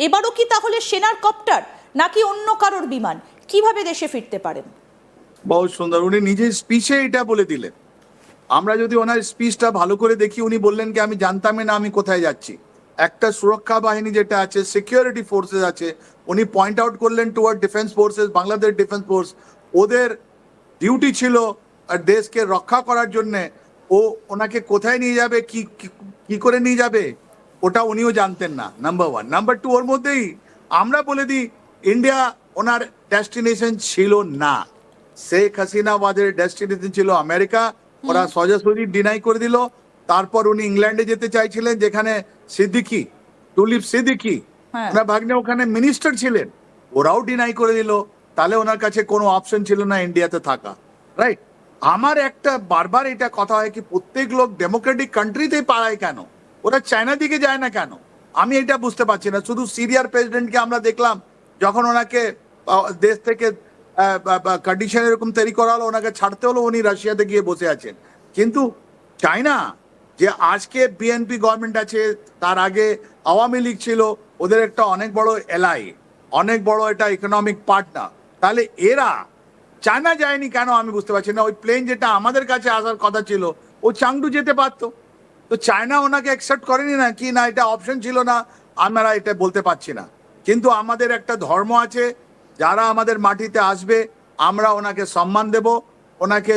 এবারও কি তাহলে সেনার কপ্টার নাকি অন্য কারোর বিমান, কিভাবে দেশে ফিরতে পারেন? বহু সুন্দর, উনি নিজের স্পিচে এটা বলে দিলেন। আমরা যদি ওনার স্পিচটা ভালো করে দেখি, উনি বললেন কি আমি জানতামই না আমি কোথায় যাচ্ছি। একটা সুরক্ষা বাহিনী যেটা আছে, সিকিউরিটি ফোর্সেস আছে, উনি পয়েন্ট আউট করলেন toward defence forces, Bangladesh defence force, ওদের ডিউটি ছিল দেশকে রক্ষা করার জন্য। ও ওনাকে কোথায় নিয়ে যাবে, কি কি করে নিয়ে যাবে, ওটা উনিও জানতেন না, নাম্বার ওয়ান। নাম্বার টু, ওর মধ্যেই আমরা বলে দিই ইন্ডিয়া ওনার ডেস্টিনেশন ছিল না। শেখ হাসিনা ওদের ডেস্টিনেশন ছিল আমেরিকা। ওরা সোজাসুজি ডিনাই করে দিল। তারপর উনি ইংল্যান্ডে যেতে চাইছিলেন, যেখানে সিদ্দিকি, টুলিপ সিদ্দিকি, ওনার ভাগ্নে ওখানে মিনিস্টার ছিলেন, ওরাও ডিনাই করে দিল। তাহলে ওনার কাছে কোনো অপশন ছিল না ইন্ডিয়াতে থাকা, রাইট? আমার একটা বারবার এটা কথা হয় কি প্রত্যেক লোক ডেমোক্রেটিক কান্ট্রিতেই পালায় কেন, ওরা চায়না দিকে যায় না কেন? আমি এটা বুঝতে পারছি না। শুধু সিরিয়ার প্রেসিডেন্টকে আমরা দেখলাম, যখন ওনাকে দেশ থেকে কন্ডিশন এরকম তৈরি করা হলো, ওনাকে ছাড়তে হলো, উনি রাশিয়াতে গিয়ে বসে আছেন। কিন্তু চায়না, যে আজকে বিএনপি গভর্নমেন্ট আছে, তার আগে আওয়ামী লীগ ছিল, ওদের একটা অনেক বড় এলাই, অনেক বড় এটা ইকোনমিক পার্টনার। তাহলে এরা চায়না যায়নি কেন আমি বুঝতে পারছি না। ওই প্লেন যেটা আমাদের কাছে আসার কথা ছিল, ও চাংডু যেতে পারতো, তো চায়না ওনাকে অ্যাকসেপ্ট করেনি না কি না, এটা অপশন ছিল না, আমরা এটা বলতে পারছি না। কিন্তু আমাদের একটা ধর্ম আছে, যারা আমাদের মাটিতে আসবে আমরা ওনাকে সম্মান দেব, ওনাকে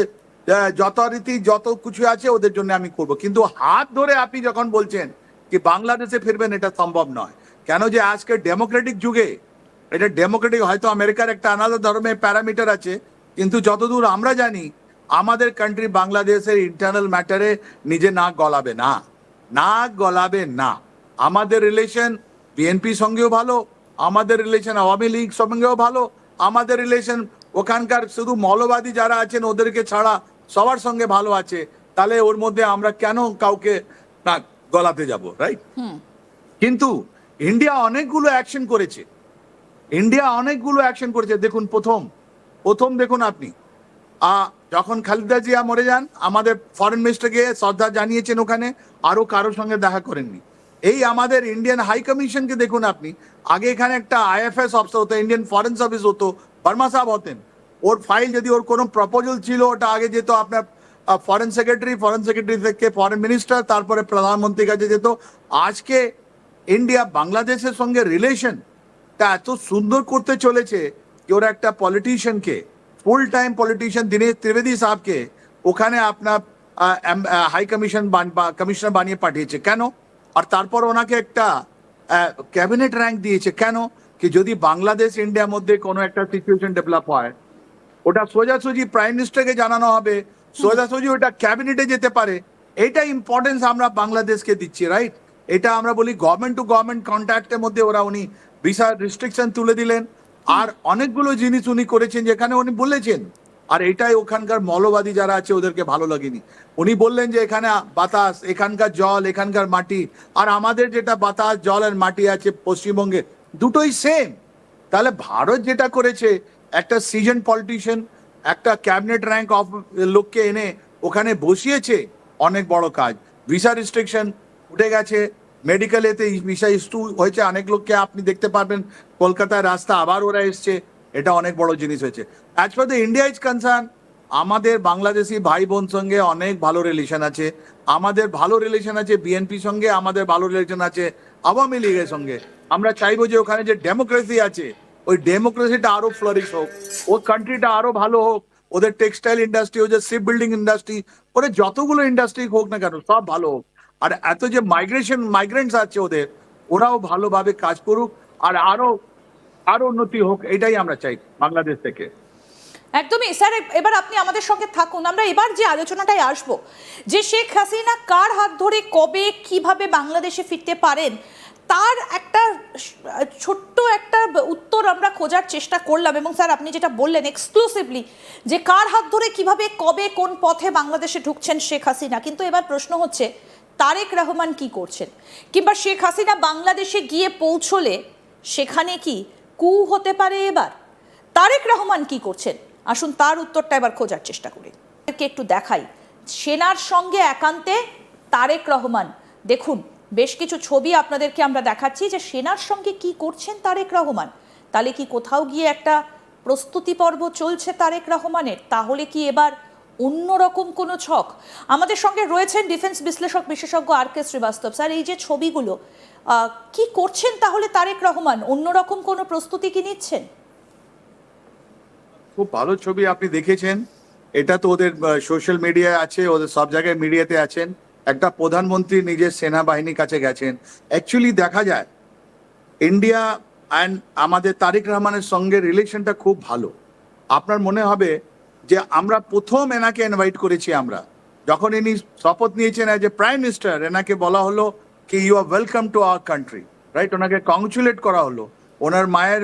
যথারীতি যত কিছু আছে ওদের জন্য আমি করব। কিন্তু হাত ধরে আপনি যখন বলছেন কি বাংলাদেশে ফিরবেন, এটা সম্ভব নয়। কেন যে আজকে ডেমোক্রেটিক যুগে, এটা ডেমোক্রেটিক, হয়তো আমেরিকার একটা আলাদা ধর্মের প্যারামিটার আছে, কিন্তু যতদূর আমরা জানি আমাদের কান্ট্রি বাংলাদেশের ইন্টারনাল ম্যাটারে নিজে নাক গলাবে না, নাক গলাবে না। আমাদের রিলেশন বিএনপির সঙ্গেও ভালো, আমাদের রিলেশন আওয়ামী লীগ সঙ্গেও ভালো, আমাদের রিলেশন ওখানকার শুধু মৌলবাদী যারা আছেন ওদেরকে ছাড়া সবার সঙ্গে ভালো আছে। তাহলে ওর মধ্যে আমরা কেন কাউকে নাক গলাতে যাব, রাইট? কিন্তু ইন্ডিয়া অনেকগুলো অ্যাকশন করেছে, ইন্ডিয়া অনেকগুলো অ্যাকশন করেছে। দেখুন প্রথম দেখুন আপনি, যখন খালেদা জিয়া মরে যান, আমাদের ফরেন মিনিস্টারকে শ্রদ্ধা জানিয়েছেন ওখানে, আরো কারোর সঙ্গে দেখা করেননি। এই আমাদের ইন্ডিয়ান হাই কমিশনকে দেখুন আপনি, আগে এখানে একটা আইএফএস অফিসার হতো, ইন্ডিয়ান ফরেন সার্ভিস হতো, বর্মা সাহেব হতেন। ওর ফাইল যদি ওর কোনো প্রপোজাল ছিল, ওটা আগে যেত আপনার ফরেন সেক্রেটারি থেকে ফরেন মিনিস্টার, তারপরে প্রধানমন্ত্রীর কাছে যেত। আজকে ইন্ডিয়া বাংলাদেশের সঙ্গে রিলেশনটা এত সুন্দর করতে চলেছে যে ওরা একটা পলিটিশিয়ানকে, full time politician Dinesh Trivedi সাহেবকে ওখানে আপনার হাই কমিশনার বানিয়ে পাঠিয়েছে। কেন? আর তারপর ওনাকে একটা ক্যাবিনেট র্যাঙ্ক দিয়েছে। কেন? কি যদি বাংলাদেশ ইন্ডিয়ার মধ্যে কোনো একটা সিচুয়েশন ডেভেলপ হয়, ওটা সোজাসুজি প্রাইম মিনিস্টারকে জানানো হবে, সোজাসুজি ওটা ক্যাবিনেটে যেতে পারে। এটা ইম্পর্টেন্স আমরা বাংলাদেশকে দিচ্ছি, রাইট? এটা আমরা বলি গভর্নমেন্ট টু গভর্নমেন্ট কন্ট্যাক্টের মধ্যে উনি ভিসা রিস্ট্রিকশন তুলে দিলেন। আর অনেকগুলো জিনিস উনি করেছেন যেখানে উনি বলেছেন, আর এটাই ওখানকার মৌলবাদী যারা আছে ওদেরকে ভালো লাগেনি। উনি বললেন যে এখানে বাতাস, এখানকার জল, এখানকার মাটি, আর আমাদের যেটা বাতাস জল আর মাটি আছে পশ্চিমবঙ্গে, দুটোই সেম। তাহলে ভারত যেটা করেছে, একটা সিজন পলিটিশিয়ান, একটা ক্যাবিনেট র্যাঙ্ক অফ লোককে এনে ওখানে বসিয়েছে, অনেক বড় কাজ। ভিসা রিস্ট্রিকশন উঠে গেছে, মেডিকেল এতে ভিসা ইস্যু হয়েছে অনেক লোককে, আপনি দেখতে পারবেন কলকাতায় রাস্তা আবার ওরা এসছে, এটা অনেক বড় জিনিস হয়েছে। As per the India is concern, আমাদের বাংলাদেশি ভাই বোন সঙ্গে অনেক ভালো রিলেশন আছে, আমাদের ভালো রিলেশন আছে বিএনপির সঙ্গে, আমাদের ভালো রিলেশন আছে আওয়ামী লীগের সঙ্গে। আমরা চাইবো যে ওখানে যে ডেমোক্রেসি আছে, ওই ডেমোক্রেসিটা আরো ফ্লারিশ হোক, ওর কান্ট্রিটা আরো ভালো হোক, ওদের টেক্সটাইল ইন্ডাস্ট্রি, ওদের শিপ বিল্ডিং ইন্ডাস্ট্রি, ওদের যতগুলো ইন্ডাস্ট্রি হোক না কেন সব ভালো হোক। আর এত যে মাইগ্রেন্টস আছে ওদের, ওরাও ভালোভাবে কাজ করুক, আর আরো আরো উন্নতি হোক, এটাই আমরা চাই বাংলাদেশ থেকে। একদমই স্যার, এবার আপনি আমাদের সঙ্গে থাকুন। আমরা এবার যে আলোচনাটায় আসব, যে শেখ হাসিনা কার হাত ধরে কবে কিভাবে বাংলাদেশে ফিরতে পারেন, তার একটা ছোট্ট একটা উত্তর আমরা খোঁজার চেষ্টা করলাম। এবং স্যার আপনি যেটা বললেন এক্সক্লুসিভলি, যে কার হাত ধরে কিভাবে কবে কোন পথে বাংলাদেশে ঢুকছেন শেখ হাসিনা, কিন্তু এবার প্রশ্ন হচ্ছে তারেক রহমান কি করছেন, কিংবা শেখ হাসিনা বাংলাদেশে গিয়ে পৌঁছলে সেখানে কি কু হতে পারে এবার? তারেক রহমান কি করছেন, আসুন তার উত্তরটা এবার খোঁজার চেষ্টা করি। একটু দেখাই সেনার সঙ্গে একান্তে তারেক রহমান। দেখুন বেশ কিছু ছবি আপনাদেরকে আমরা দেখাচ্ছি যে সেনার সঙ্গে কি করছেন তারেক রহমান। তাহলে কি কোথাও গিয়ে একটা প্রস্তুতি পর্ব চলছে তারেক রহমানের? তাহলে কি এবার অন্যরকম কোনো ছক? আমাদের সঙ্গে রয়েছেন ডিফেন্স বিশ্লেষক বিশেষজ্ঞ আর কে শ্রীবাস্তব। স্যার, এই যে ছবিগুলো কি করছেন তাহলে তারেক রহমান? অন্যরকম কোনো প্রস্তুতি কি নিচ্ছেন? খুব ভালো ছবি আপনি দেখেছেন। এটা তো ওদের সোশ্যাল মিডিয়ায় আছে, ওদের সব জায়গায় মিডিয়াতে আছেন। একটা প্রধানমন্ত্রী নিজের সেনাবাহিনীর কাছে গেছেন। অ্যাকচুয়ালি দেখা যায় ইন্ডিয়া অ্যান্ড আমাদের তারেক রহমানের সঙ্গে রিলেশনটা খুব ভালো। আপনার মনে হবে যে আমরা প্রথম এনাকে ইনভাইট করেছি আমরা, যখন ইনি শপথ নিয়েছেন অ্যাজ এ প্রাইম মিনিস্টার, এনাকে বলা হলো কি you are welcome to our country, right? ওনাকে কংগ্রেচুলেট করা হলো। ওনার মায়ের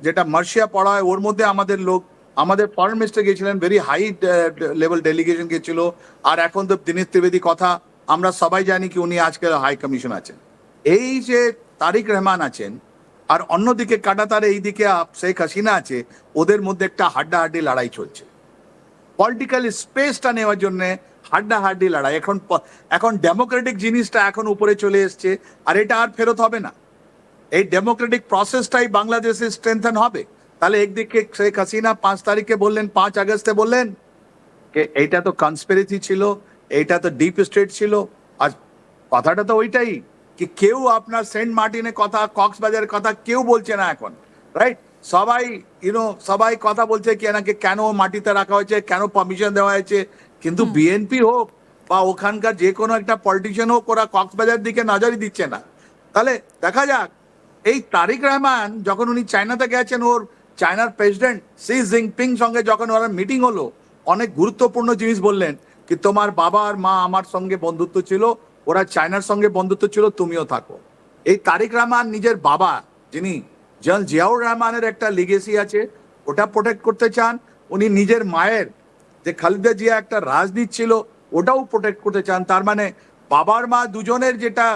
যেটা মার্শিয়া পড়া হয় ওর মধ্যে আমাদের লোক, আমাদের ফরেন মিনিস্টার গিয়েছিলেন, ভেরি হাই লেভেল ডেলিগেশন গিয়েছিল। আর এখন তো দীনেশ ত্রিবেদী কথা আমরা সবাই জানি কি উনি আজকে হাই কমিশন আছেন। এই যে তারেক রহমান আছেন আর অন্যদিকে কাটাতারে এইদিকে শেখ হাসিনা আছে, ওদের মধ্যে একটা হাড্ডাহাড্ডি লড়াই চলছে। পলিটিক্যাল স্পেসটা নেওয়ার জন্য হাড্ডাহাড্ডি লড়াই। এখন ডেমোক্রেটিক জিনিসটা এখন উপরে চলে এসছে, আর এটা আর ফেরত হবে না। এই ডেমোক্রেটিক প্রসেসটাই বাংলাদেশে স্ট্রেংথেন হবে। তাহলে একদিকে শেখ হাসিনা 5 তারিখে বললেন, 5 আগস্টে বললেন এইটা তো কনস্পিরেসি ছিল, এইটা তো ডিপ স্টেট ছিল। আর কথাটা তো ওইটাই কি কেউ আপনার সেন্ট মার্টিনের কথা, কক্সবাজারের কথা কেউ বলছে না এখন, রাইট? সবাই সবাই কথা বলছে কি এনাকে কেন মাটিতে রাখা হয়েছে, কেন পারমিশন দেওয়া হয়েছে। কিন্তু বিএনপি হোক বা ওখানকার যে কোনো একটা পলিটিশিয়ান হোক, ওরা কক্সবাজার দিকে নজরই দিচ্ছে না। তাহলে দেখা যাক এই তারেক রহমান যখন উনি চায়নাতে গেছেন, ওর চায়নার প্রেসিডেন্ট শি জিনপিং সঙ্গে যখন ওরা মিটিং হলো, অনেক গুরুত্বপূর্ণ জিনিস বললেন কি তোমার বাবা আর মা আমার সঙ্গে বন্ধুত্ব ছিল, ওরা চায়নার সঙ্গে বন্ধুত্ব ছিল, তুমিও থাকো। এই তারেক রহমান নিজের বাবা, যিনি জেনারেল জিয়াউর রহমানের একটা লিগেসি আছে, ওটা প্রোটেক্ট করতে চান। উনি নিজের মায়ের যে খালেদা জিয়া একটা রাজনীতি ছিল ওটাও প্রোটেক্ট করতে চান। তার মানে বাবার মা দুজনের যেটা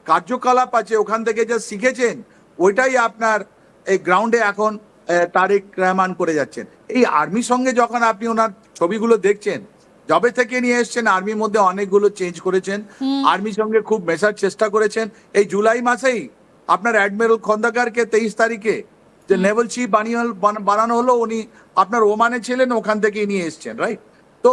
কার্যকলাপ আছে ওখান থেকে যা শিখেছেন ওইটাই আপনার এই গ্রাউন্ডে এখন তারেক রহমান করে যাচ্ছেন। এই আর্মির সঙ্গে যখন আপনি ওনার ছবিগুলো দেখছেন, যবে থেকে নিয়ে এসছেন আর্মির মধ্যে অনেকগুলো চেঞ্জ করেছেন, আর্মির সঙ্গে খুব মেশার চেষ্টা করেছেন। এই জুলাই মাসেই আপনার অ্যাডমিরাল খন্দকারকে 23 তারিখে যে নেভাল চিফ বানানো হলো, উনি আপনার ওমানে ছিলেন, ওখান থেকেই নিয়ে এসছেন, রাইট? তো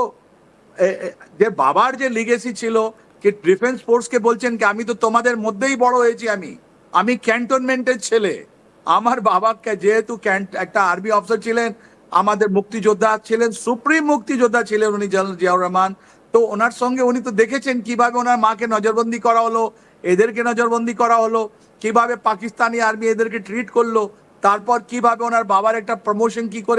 যে বাবার যে লিগেসি ছিল কি ডিফেন্স ফোর্সকে বলছেন কি আমি তো তোমাদের মধ্যেই বড় হয়েছি, আমি ক্যান্টনমেন্টের ছেলে। আমার বাবাকে যেহেতু একটা আর্মি অফিসার ছিলেন, আমাদের মুক্তিযোদ্ধা ছিলেন, সুপ্রিম মুক্তিযোদ্ধা ছিলেন উনি জেনারেল জিয়াউর রহমান। তো ওনার সঙ্গে উনি তো দেখেছেন কিভাবে ওনার মাকে নজরবন্দি করা হলো, এদেরকে নজরবন্দি করা হলো, কিভাবে পাকিস্তানি আর্মি এদেরকে ট্রিট করলো, তারপর কিভাবে ওনার বাবার একটা প্রমোশন কি করে